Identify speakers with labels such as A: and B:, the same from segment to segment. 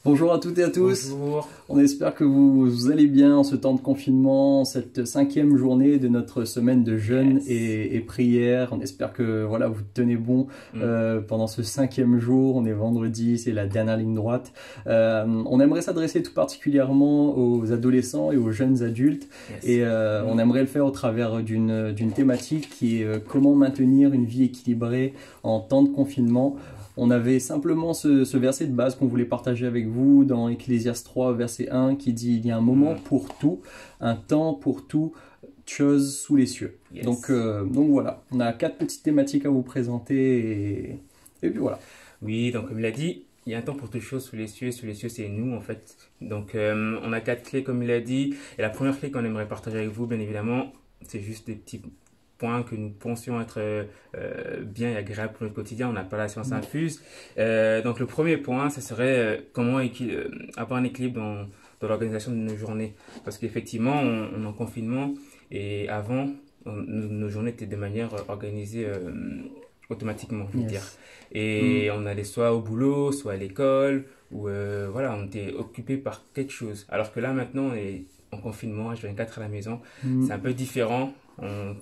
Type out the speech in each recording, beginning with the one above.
A: Bonjour à toutes et à tous.
B: Bonjour.
A: On espère que vous allez bien en ce temps de confinement, cette 5e journée de notre semaine de jeûne et prière. On espère que voilà, vous tenez bon pendant ce 5e jour. On est vendredi, c'est la dernière ligne droite. On aimerait s'adresser tout particulièrement aux adolescents et aux jeunes adultes. Et on aimerait le faire au travers d'une thématique qui est comment maintenir une vie équilibrée en temps de confinement. On avait simplement ce verset de base qu'on voulait partager avec vous dans Ecclésiaste 3, verset 1, qui dit « Il y a un moment pour tout, un temps pour tout, chose sous les cieux ». Donc voilà, on a 4 petites thématiques à vous présenter et puis voilà.
B: Oui, donc comme il a dit, il y a un temps pour toute chose sous les cieux c'est nous en fait. Donc on a 4 clés comme il a dit, et la première clé qu'on aimerait partager avec vous, bien évidemment, c'est juste des petits points que nous pensions être bien et agréables pour notre quotidien. On n'a pas la science infuse. Donc le premier point, ce serait comment avoir un équilibre dans l'organisation de nos journées. Parce qu'effectivement, on est en confinement et avant, nos journées étaient de manière organisée automatiquement, je veux dire. Et on allait soit au boulot, soit à l'école, ou voilà, on était occupé par quelque chose. Alors que là, maintenant, on est en confinement, H24 à la maison. C'est un peu différent.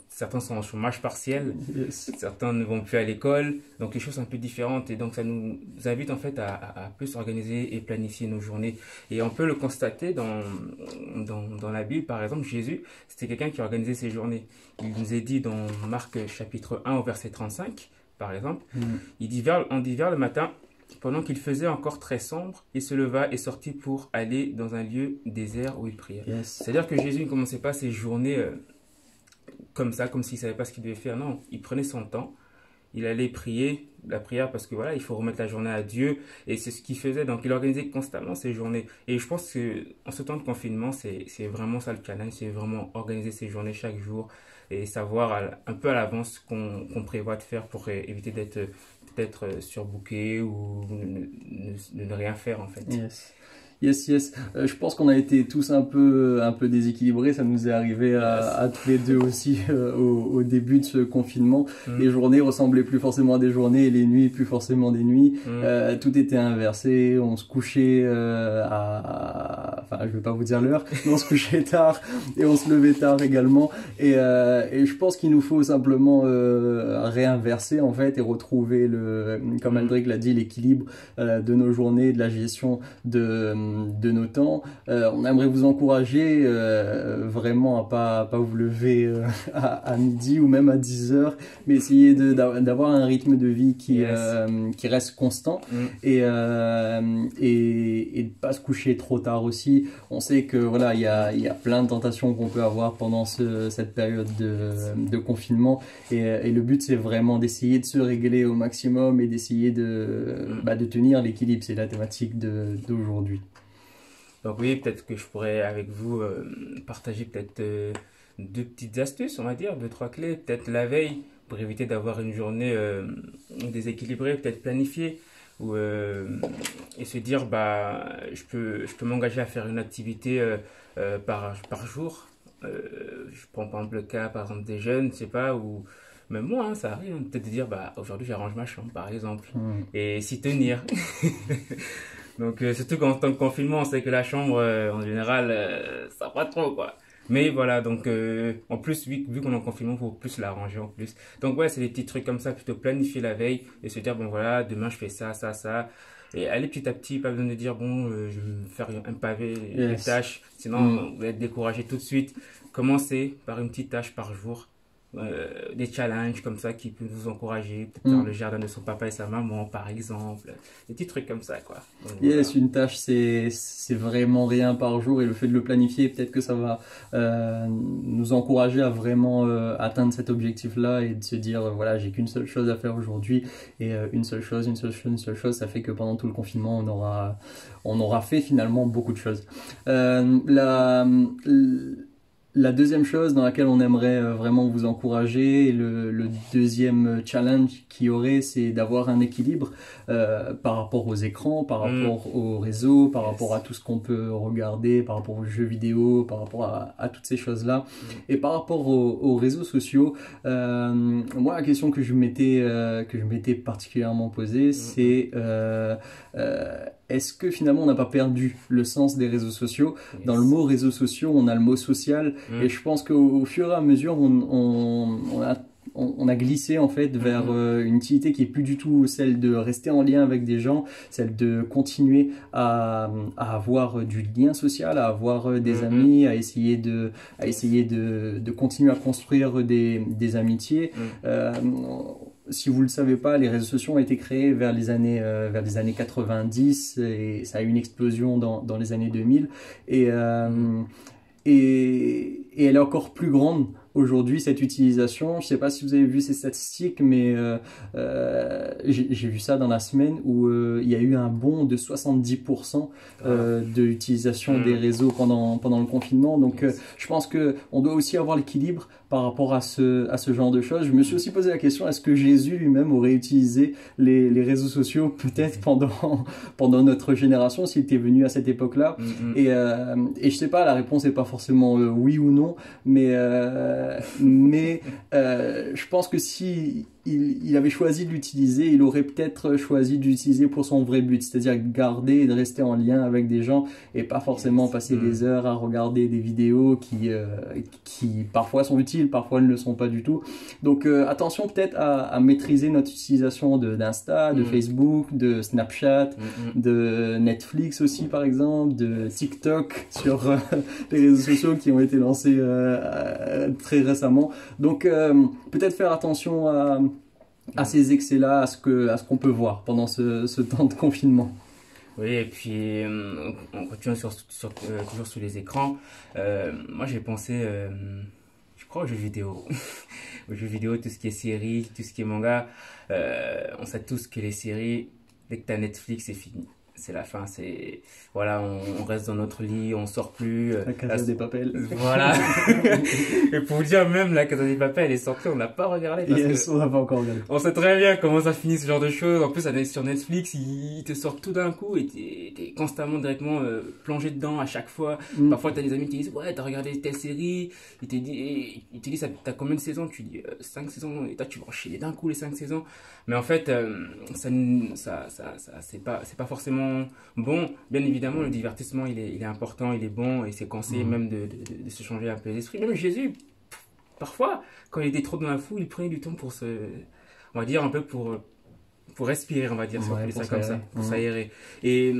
B: Certains sont en chômage partiel, certains ne vont plus à l'école, donc les choses sont un peu différentes et donc ça nous invite en fait à plus organiser et planifier nos journées. Et on peut le constater dans la Bible, par exemple, Jésus, c'était quelqu'un qui organisait ses journées. Il nous est dit dans Marc chapitre 1 au verset 35, par exemple, il dit on dit vers le matin, pendant qu'il faisait encore très sombre, il se leva et sortit pour aller dans un lieu désert où il priait. C'est-à-dire que Jésus ne commençait pas ses journées comme ça, comme s'il ne savait pas ce qu'il devait faire. Non, il prenait son temps, il allait prier, la prière parce que voilà, il faut remettre la journée à Dieu et c'est ce qu'il faisait. Donc il organisait constamment ses journées. Et je pense qu'en ce temps de confinement, c'est vraiment ça le challenge, c'est vraiment organiser ses journées chaque jour et savoir un peu à l'avance ce qu'on prévoit de faire pour éviter d'être peut-être surbooké ou ne rien faire en fait.
A: Yes. Je pense qu'on a été tous un peu déséquilibrés. Ça nous est arrivé à tous les deux aussi au début de ce confinement. Les journées ressemblaient plus forcément à des journées et les nuits plus forcément des nuits. Tout était inversé. On se couchait enfin, je vais pas vous dire l'heure, mais on se couchait tard et on se levait tard également. Et je pense qu'il nous faut simplement réinverser en fait et retrouver comme Aldric l'a dit, l'équilibre de nos journées, de la gestion de nos temps. On aimerait vous encourager vraiment à pas vous lever à midi ou même à 10 heures, mais essayer d'avoir un rythme de vie qui reste constant et de pas se coucher trop tard aussi. On sait que voilà, il y a plein de tentations qu'on peut avoir pendant cette période de confinement et le but c'est vraiment d'essayer de se régler au maximum et d'essayer de tenir l'équilibre. C'est la thématique d'aujourd'hui.
B: Donc oui, peut-être que je pourrais avec vous partager peut-être 2 petites astuces, on va dire, 2-3 clés, peut-être la veille pour éviter d'avoir une journée déséquilibrée, peut-être planifiée, et se dire bah je peux m'engager à faire une activité par jour. Je prends par exemple le cas par exemple des jeunes, je sais pas, ou même moi, ça arrive, peut-être de dire bah aujourd'hui j'arrange ma chambre par exemple, et s'y tenir. Donc, surtout qu'en temps de confinement, on sait que la chambre, en général, ça va pas trop, quoi. Mais voilà, donc, en plus, vu qu'on est en confinement, il faut plus l'arranger en plus. Donc, ouais, c'est des petits trucs comme ça, plutôt planifier la veille et se dire, bon, voilà, demain, je fais ça. Et aller petit à petit, pas besoin de dire, bon, je vais me faire un pavé, les tâches. Sinon, vous allez être découragé tout de suite. Commencez par une petite tâche par jour. Des challenges comme ça qui peuvent vous encourager, peut-être faire le jardin de son papa et sa maman par exemple, des petits trucs comme ça quoi. Donc, voilà.
A: Une tâche c'est vraiment rien par jour et le fait de le planifier, peut-être que ça va nous encourager à vraiment atteindre cet objectif là et de se dire voilà, j'ai qu'une seule chose à faire aujourd'hui et une seule chose, ça fait que pendant tout le confinement on aura fait finalement beaucoup de choses. la deuxième chose dans laquelle on aimerait vraiment vous encourager, le deuxième challenge qu'il y aurait, c'est d'avoir un équilibre par rapport aux écrans, par rapport aux réseaux, par rapport à tout ce qu'on peut regarder, par rapport aux jeux vidéo, par rapport à toutes ces choses-là. Et par rapport aux réseaux sociaux, moi la question que je m'étais particulièrement posée, c'est est-ce que finalement on n'a pas perdu le sens des réseaux sociaux? Dans le mot réseaux sociaux, on a le mot social, et je pense qu'au fur et à mesure, on a glissé en fait vers une utilité qui est plus du tout celle de rester en lien avec des gens, celle de continuer à avoir du lien social, à avoir des amis, à essayer de continuer à construire des amitiés. Si vous ne le savez pas, les réseaux sociaux ont été créés vers les années 90 et ça a eu une explosion dans les années 2000. Et elle est encore plus grande aujourd'hui, cette utilisation. Je ne sais pas si vous avez vu ces statistiques, mais j'ai vu ça dans la semaine où il y a eu un bond de 70% de l'utilisation des réseaux pendant le confinement. Donc je pense qu'on doit aussi avoir l'équilibre par rapport à ce genre de choses. Je me suis aussi posé la question, est-ce que Jésus lui-même aurait utilisé les réseaux sociaux peut-être pendant notre génération, s'il était venu à cette époque-là? Et je sais pas, la réponse n'est pas forcément oui ou non, mais je pense que si il avait choisi de l'utiliser, il aurait peut-être choisi de l'utiliser pour son vrai but, c'est-à-dire garder et de rester en lien avec des gens et pas forcément passer des heures à regarder des vidéos qui parfois sont utiles, parfois ne le sont pas du tout. Donc attention peut-être à maîtriser notre utilisation d'Insta, de Facebook, de Snapchat, de Netflix aussi par exemple, de TikTok sur les réseaux sociaux qui ont été lancés très récemment. Donc peut-être faire attention à ces excès-là, à ce qu'on peut voir pendant ce temps de confinement.
B: Oui, et puis on continue toujours sur les écrans. Moi j'ai pensé, je crois aux jeux vidéo. Aux jeux vidéo, tout ce qui est séries, tout ce qui est manga. On sait tous que les séries, dès que tu as Netflix, c'est fini. C'est la fin, voilà, on reste dans notre lit, on sort plus.
A: La Casa des Papel.
B: Voilà. Et pour vous dire, même la Casa des Papel, elle est sortie, on n'a pas regardé
A: On n'a pas encore regardé.
B: On sait très bien comment ça finit ce genre de choses. En plus, sur Netflix, ils te sortent tout d'un coup et t'es constamment directement plongé dedans à chaque fois. Parfois, t'as des amis qui disent ouais, t'as regardé telle série. Ils te disent t'as combien de saisons? Tu dis 5 saisons et toi tu vas enchaîner d'un coup les 5 saisons. Mais en fait, c'est pas forcément bon. Bien évidemment, le divertissement il est important, il est bon et c'est conseillé même de se changer un peu l'esprit. Même Jésus, parfois, quand il était trop dans la foule, il prenait du temps pour on va dire un peu pour respirer, on va dire, si on peut dire ça comme ça, pour s'aérer. Et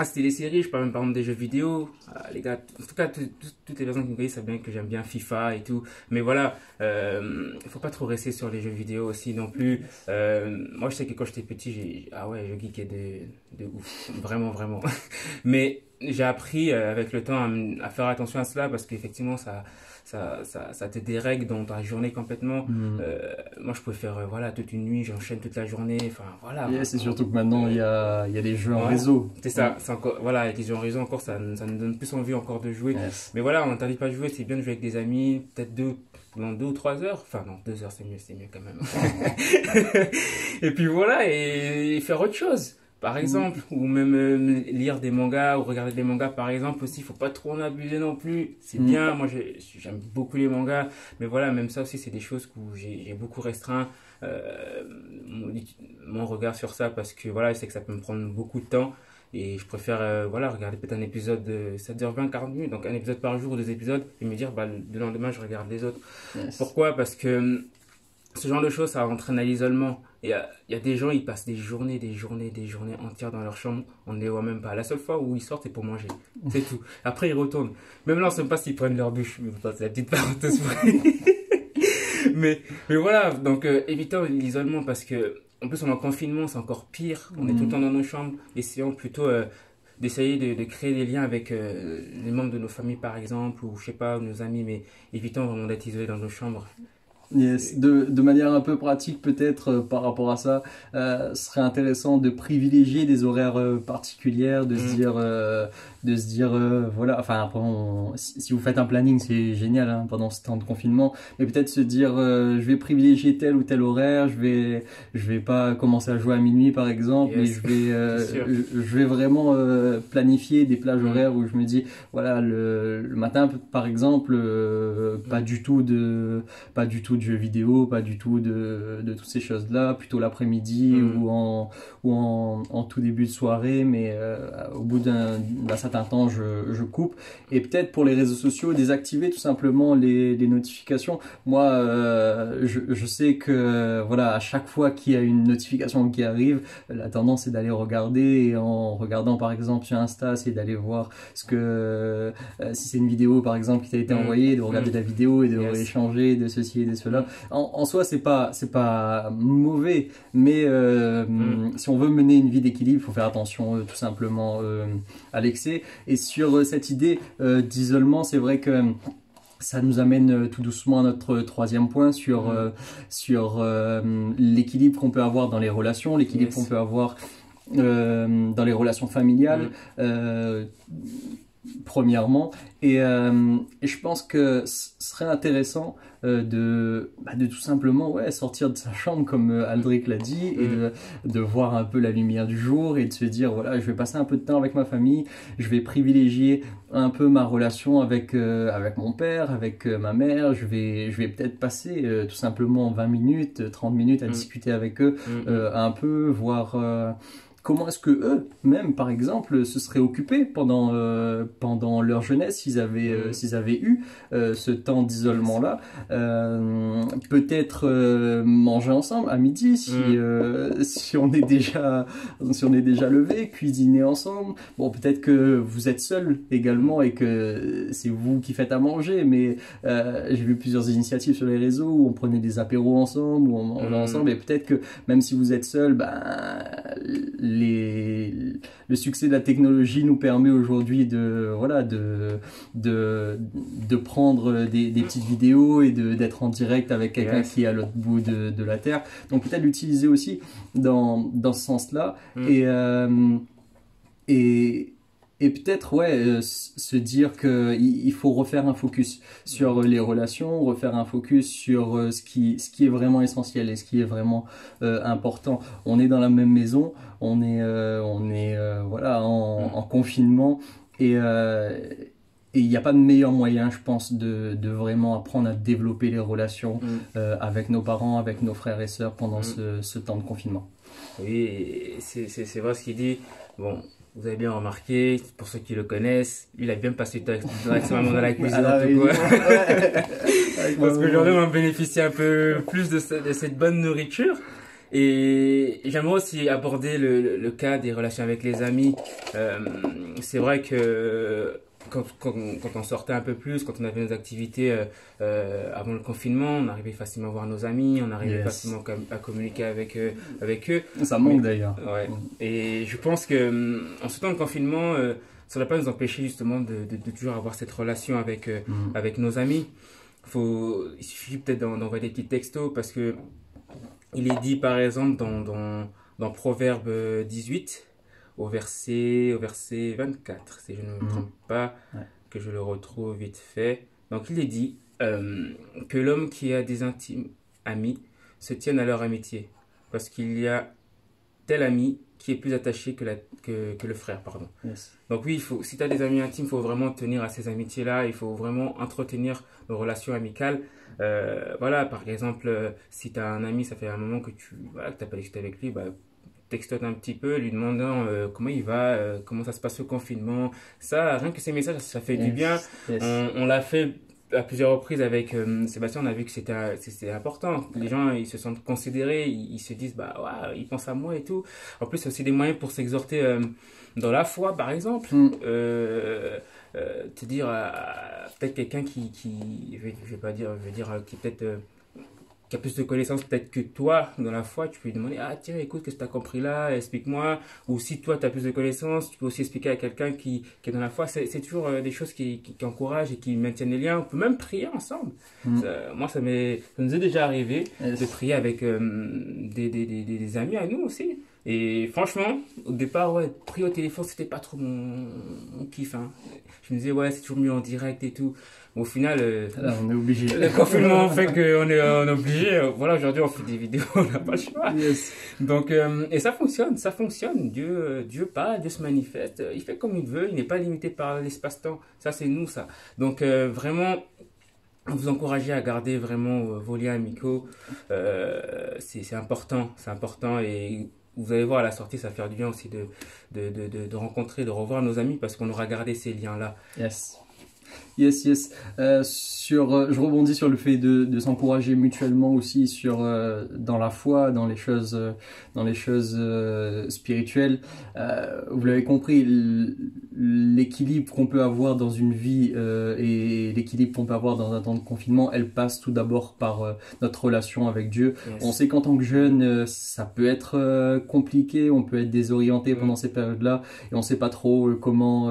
B: c'était les séries, je parle même par exemple des jeux vidéo. Les gars, en tout cas, toutes les personnes qui me connaissent savent bien que j'aime bien FIFA et tout. Mais voilà, faut pas trop rester sur les jeux vidéo aussi non plus. Moi, je sais que quand j'étais petit, je geekais de ouf. Vraiment, vraiment. Mais j'ai appris avec le temps à faire attention à cela parce qu'effectivement, ça te dérègle dans ta journée complètement. Moi, je peux faire toute une nuit, j'enchaîne toute la journée. Enfin, voilà.
A: C'est surtout que maintenant, il y a des jeux en réseau.
B: C'est ça. C'est encore, voilà, avec les jeux en réseau, encore, ça nous donne plus envie encore de jouer. Mais voilà, on n'interdit pas de jouer. C'est bien de jouer avec des amis, peut-être dans 2 ou 3 heures. Enfin, non, 2 heures, c'est mieux quand même. Et puis voilà, et faire autre chose. Par exemple, ou même lire des mangas ou regarder des mangas par exemple aussi, il faut pas trop en abuser non plus. C'est bien, moi j'aime beaucoup les mangas, mais voilà, même ça aussi c'est des choses où j'ai beaucoup restreint mon regard sur ça parce que voilà, je sais que ça peut me prendre beaucoup de temps et je préfère regarder peut-être un épisode de 7h20, 40 minutes, donc un épisode par jour, 2 épisodes et me dire le lendemain je regarde les autres. Pourquoi? Parce que ce genre de choses, ça entraîne à l'isolement. Il y a des gens, ils passent des journées entières dans leur chambre. On ne les voit même pas. La seule fois où ils sortent, c'est pour manger. C'est tout. Après, ils retournent. Même là, on ne sait pas s'ils prennent leur bûche. C'est la petite parenthèse. mais voilà. Donc, évitons l'isolement parce que, en plus, on est en confinement, c'est encore pire. On est tout le temps dans nos chambres. Essayons plutôt d'essayer de créer des liens avec les membres de nos familles, par exemple, ou je sais pas, nos amis, mais évitons vraiment d'être isolés dans nos chambres.
A: Yes. De manière un peu pratique peut-être par rapport à ça, ce serait intéressant de privilégier des horaires particulières, de se dire voilà, enfin après si vous faites un planning c'est génial hein, pendant ce temps de confinement, mais peut-être se dire je vais privilégier tel ou tel horaire, je vais pas commencer à jouer à minuit par exemple, mais je vais vraiment planifier des plages horaires où je me dis voilà le matin par exemple pas du tout de jeux vidéo, pas du tout de toutes ces choses-là, plutôt l'après-midi ou en tout début de soirée, mais au bout d'un certain temps, je coupe. Et peut-être pour les réseaux sociaux, désactiver tout simplement les notifications. Moi, je sais que voilà, à chaque fois qu'il y a une notification qui arrive, la tendance est d'aller regarder, et en regardant par exemple sur Insta, c'est d'aller voir ce que si c'est une vidéo par exemple qui t'a été envoyée, de regarder la vidéo et de rééchanger de ceci et de cela. En soi, c'est pas mauvais, mais si on veut mener une vie d'équilibre, il faut faire attention tout simplement à l'excès. Et sur cette idée d'isolement, c'est vrai que ça nous amène tout doucement à notre troisième point sur l'équilibre qu'on peut avoir dans les relations, l'équilibre qu'on peut avoir dans les relations familiales. Premièrement, et je pense que ce serait intéressant de tout simplement sortir de sa chambre comme Aldric l'a dit, et de voir un peu la lumière du jour et de se dire voilà, je vais passer un peu de temps avec ma famille, je vais privilégier un peu ma relation avec mon père, avec ma mère, je vais peut-être passer tout simplement 20 minutes, 30 minutes à discuter avec eux un peu, voir comment est-ce que eux, même par exemple, se seraient occupés pendant leur jeunesse s'ils avaient eu ce temps d'isolement-là. Peut-être manger ensemble à midi si on est déjà levé, cuisiner ensemble. Bon, peut-être que vous êtes seul également et que c'est vous qui faites à manger, mais j'ai vu plusieurs initiatives sur les réseaux où on prenait des apéros ensemble, où on mangeait ensemble, et peut-être que même si vous êtes seul, le succès de la technologie nous permet aujourd'hui de prendre des petites vidéos et d'être en direct avec quelqu'un qui est à l'autre bout de la terre. Donc peut-être l'utiliser aussi dans ce sens-là, et peut-être se dire qu'il faut refaire un focus sur les relations, refaire un focus sur ce qui est vraiment essentiel et ce qui est vraiment important. On est dans la même maison, on est en confinement, et il n'y a pas de meilleur moyen, je pense, de vraiment apprendre à développer les relations avec nos parents, avec nos frères et sœurs pendant ce temps de confinement.
B: Oui, c'est vrai ce qu'il dit. Bon, vous avez bien remarqué, pour ceux qui le connaissent, il a bien passé du temps avec sa maman dans la cuisine. Parce qu'aujourd'hui, on bénéficie un peu plus de cette bonne nourriture. Et j'aimerais aussi aborder le cas des relations avec les amis. C'est vrai que quand on sortait un peu plus, quand on avait nos activités avant le confinement, on arrivait facilement à voir nos amis, on arrivait facilement à communiquer avec eux.
A: Ça manque d'ailleurs.
B: Ouais. Et je pense que en ce temps de confinement, ça ne va pas nous empêcher justement de toujours avoir cette relation avec nos amis. Il suffit peut-être d'envoyer des petits textos, parce que il est dit par exemple dans Proverbe 18, au verset 24, si je ne me trompe pas, que je le retrouve vite fait. Donc il est dit que l'homme qui a des intimes amis se tienne à leur amitié, parce qu'il y a tel ami qui est plus attaché que le frère, pardon.
A: Yes.
B: Donc oui, si tu as des amis intimes, il faut vraiment tenir à ces amitiés-là, il faut vraiment entretenir nos relations amicales. Voilà, par exemple, si tu as un ami, ça fait un moment que tu n'as pas discuté avec lui, textote un petit peu, lui demandant comment il va, comment ça se passe au confinement. Ça, rien que ces messages, ça fait du bien. On l'a fait à plusieurs reprises avec Sébastien, on a vu que c'était important. Les gens, ils se sentent considérés, ils se disent, ils pensent à moi et tout. En plus, c'est aussi des moyens pour s'exhorter dans la foi, par exemple. Te dire peut-être quelqu'un qui peut-être qui a plus de connaissances peut-être que toi dans la foi, tu peux lui demander, ah tiens, écoute, qu'est-ce que tu as compris là, explique-moi. Ou si toi, tu as plus de connaissances, tu peux aussi expliquer à quelqu'un qui est dans la foi. C'est toujours des choses qui encouragent et qui maintiennent les liens. On peut même prier ensemble. Moi, ça nous est déjà arrivé de prier avec des amis à nous aussi. Et franchement, au départ, ouais, prier au téléphone, c'était pas trop mon kiff, hein. Je me disais, ouais, c'est toujours mieux en direct et tout. Au final,
A: là, on est obligé.
B: Le confinement fait qu'on est obligé. Voilà, aujourd'hui, on fait des vidéos, on n'a pas le choix.
A: Yes.
B: Donc, et ça fonctionne, ça fonctionne. Dieu parle, Dieu se manifeste. Il fait comme il veut, il n'est pas limité par l'espace-temps. Ça, c'est nous, ça. Donc, vraiment, vous encouragez à garder vraiment vos liens amicaux. C'est important et vous allez voir à la sortie, ça va faire du bien aussi de rencontrer, de revoir nos amis parce qu'on aura gardé ces liens-là.
A: Yes. Yes, yes. Je rebondis sur le fait de s'encourager mutuellement aussi dans la foi, dans les choses spirituelles. Vous l'avez compris, l'équilibre qu'on peut avoir dans une vie et l'équilibre qu'on peut avoir dans un temps de confinement, elle passe tout d'abord par notre relation avec Dieu. Yes. On sait qu'en tant que jeune, ça peut être compliqué, on peut être désorienté pendant ces périodes-là et on sait pas trop comment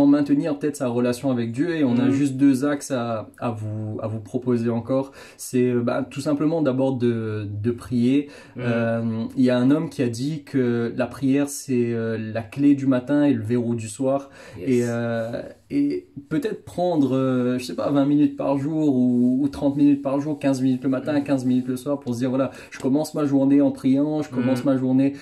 A: maintenir peut-être sa relation avec Dieu et on a juste deux axes à vous proposer encore. C'est tout simplement d'abord de prier. Il y a un homme qui a dit que la prière c'est la clé du matin et le verrou du soir. Yes. Et peut-être prendre, je sais pas, 20 minutes par jour ou 30 minutes par jour, 15 minutes le matin, 15 minutes le soir pour se dire voilà, je commence ma journée en priant, je commence ma journée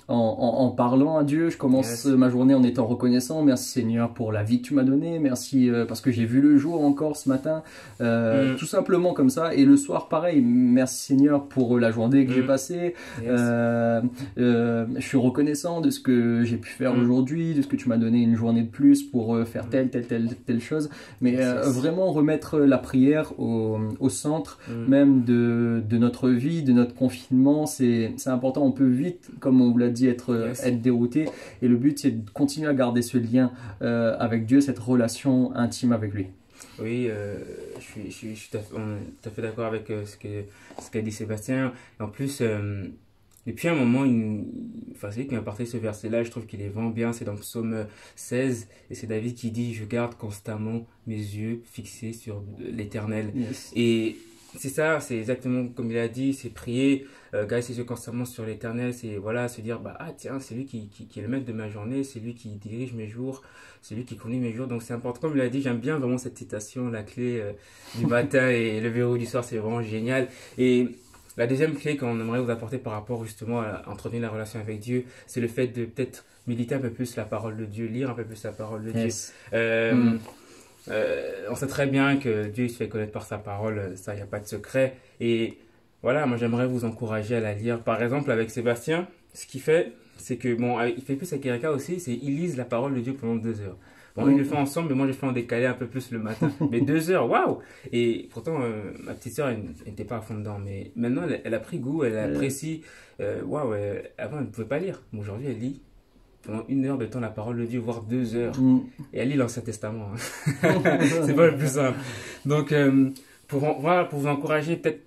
A: en parlant à Dieu, je commence ma journée en étant reconnaissant. Merci Seigneur pour la vie que tu m'as donnée, merci parce que j'ai vu le jour encore ce matin, tout simplement comme ça. Et le soir pareil, merci Seigneur pour la journée que j'ai passée, je suis reconnaissant de ce que j'ai pu faire aujourd'hui, de ce que tu m'as donné une journée de plus pour faire telle chose. Mais vraiment remettre la prière au centre même de notre vie, de notre confinement, c'est important. On peut vite, comme on vous l'a dit, être dérouté et le but c'est de continuer à garder ce lien avec Dieu, cette relation intime avec lui.
B: Oui, je suis tout à fait d'accord avec ce qu'a dit Sébastien. En plus, depuis un moment, c'est lui qui m'a partagé ce verset-là, je trouve qu'il est vraiment bien, c'est dans le psaume 16, et c'est David qui dit « Je garde constamment mes yeux fixés sur l'Éternel ». Et c'est ça, c'est exactement comme il a dit, c'est prier, garder ses yeux constamment sur l'Éternel, c'est voilà, se dire bah ah tiens, c'est lui qui est le maître de ma journée, c'est lui qui dirige mes jours, c'est lui qui conduit mes jours, donc c'est important. Comme il a dit, j'aime bien vraiment cette citation, la clé du matin et le verrou du soir, c'est vraiment génial. Et la deuxième clé qu'on aimerait vous apporter par rapport justement à entretenir la relation avec Dieu, c'est le fait de peut-être méditer un peu plus la parole de Dieu, lire un peu plus la parole de Dieu. On sait très bien que Dieu se fait connaître par sa parole, ça, il n'y a pas de secret. Et voilà, moi j'aimerais vous encourager à la lire. Par exemple, avec Sébastien, ce qu'il fait, c'est que, bon, il fait plus avec Erika aussi, c'est qu'il lise la parole de Dieu pendant 2 heures. Bon, ils le font ensemble, mais moi je le fais en décalé un peu plus le matin. Mais 2 heures, waouh! Et pourtant, ma petite soeur, elle n'était pas à fond dedans. Mais maintenant, elle a pris goût, elle apprécie. Waouh, avant, elle ne pouvait pas lire. Mais aujourd'hui, elle lit pendant 1 heure de temps la parole de Dieu, voire 2 heures. Et elle lit l'Ancien Testament. C'est pas le plus simple. Donc, pour vous encourager, peut-être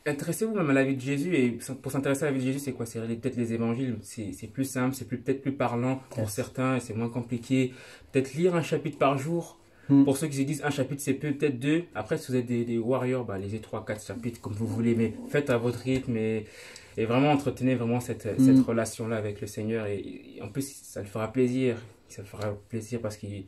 B: intéressez-vous même à la vie de Jésus. Et pour s'intéresser à la vie de Jésus, c'est quoi? C'est peut-être les évangiles. C'est plus simple, c'est peut-être plus parlant pour certains et c'est moins compliqué. Peut-être lire un chapitre par jour. Pour ceux qui se disent un chapitre, c'est peut-être 2. Après, si vous êtes des warriors, lisez 3, 4 chapitres comme vous voulez. Mais faites à votre rythme et vraiment entretenez vraiment cette relation-là avec le Seigneur. Et en plus, ça le fera plaisir. Ça le fera plaisir parce qu'il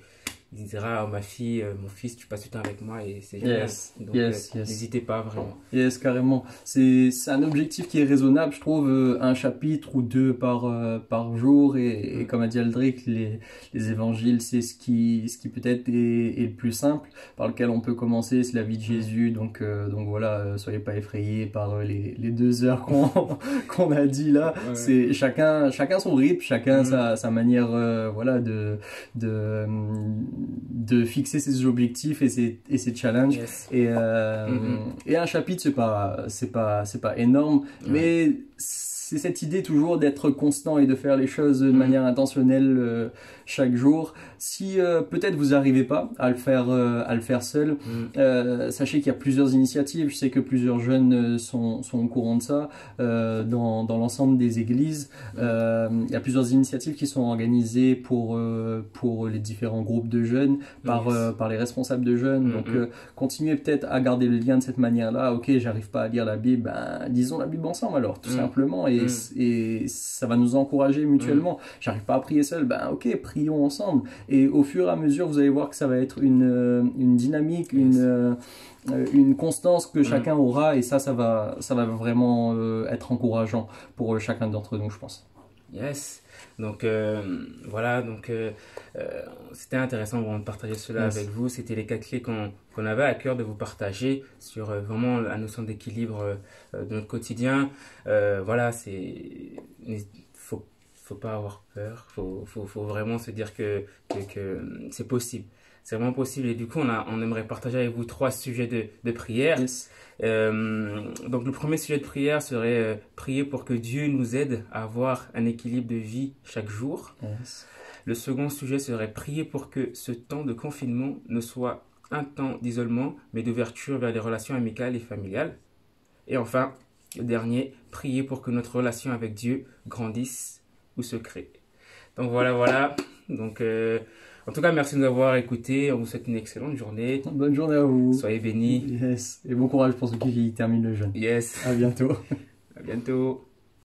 B: dira, ma fille, mon fils, tu passes du temps avec moi et c'est génial. Donc, n'hésitez pas vraiment.
A: Yes, carrément. C'est un objectif qui est raisonnable, je trouve, un chapitre ou 2 par jour. Et comme a dit Aldric, les évangiles, c'est ce qui peut-être est le plus simple, par lequel on peut commencer, c'est la vie de Jésus. Donc voilà, soyez pas effrayés par les 2 heures qu'on a dit là. C'est chacun son rythme, chacun sa manière, voilà, de fixer ses objectifs et ses challenges.
B: Yes.
A: Et un chapitre, c'est pas énorme, mais c'est cette idée toujours d'être constant et de faire les choses de manière intentionnelle chaque jour. Si peut-être vous n'arrivez pas à le faire seul, sachez qu'il y a plusieurs initiatives. Je sais que plusieurs jeunes sont au courant de ça dans l'ensemble des églises. Il y a plusieurs initiatives qui sont organisées pour les différents groupes de jeunes par les responsables de jeunes. Donc continuez peut-être à garder le lien de cette manière-là. Ok, j'arrive pas à lire la Bible, ben lisons la Bible ensemble alors, tout simplement. Et ça va nous encourager mutuellement. J'arrive pas à prier seul, ben ok, prions ensemble. Et au fur et à mesure, vous allez voir que ça va être une dynamique, une constance que chacun aura, et ça va vraiment être encourageant pour chacun d'entre nous, je pense.
B: Yes. Donc voilà, donc c'était intéressant vraiment de partager cela avec vous. C'était les 4 clés qu'on avait à cœur de vous partager sur vraiment la notion d'équilibre de notre quotidien. Voilà, faut pas avoir peur, faut vraiment se dire que c'est possible. C'est vraiment possible, et du coup on aimerait partager avec vous 3 sujets de prière.
A: Yes.
B: Donc le premier sujet de prière serait prier pour que Dieu nous aide à avoir un équilibre de vie chaque jour.
A: Yes.
B: Le second sujet serait prier pour que ce temps de confinement ne soit un temps d'isolement, mais d'ouverture vers les relations amicales et familiales. Et enfin, le dernier, prier pour que notre relation avec Dieu grandisse ou se crée. Donc voilà. Donc en tout cas, merci de nous avoir écoutés. On vous souhaite une excellente journée.
A: Bonne journée à vous.
B: Soyez bénis.
A: Yes. Et bon courage pour ceux qui terminent le jeûne.
B: Yes.
A: À bientôt.
B: À bientôt.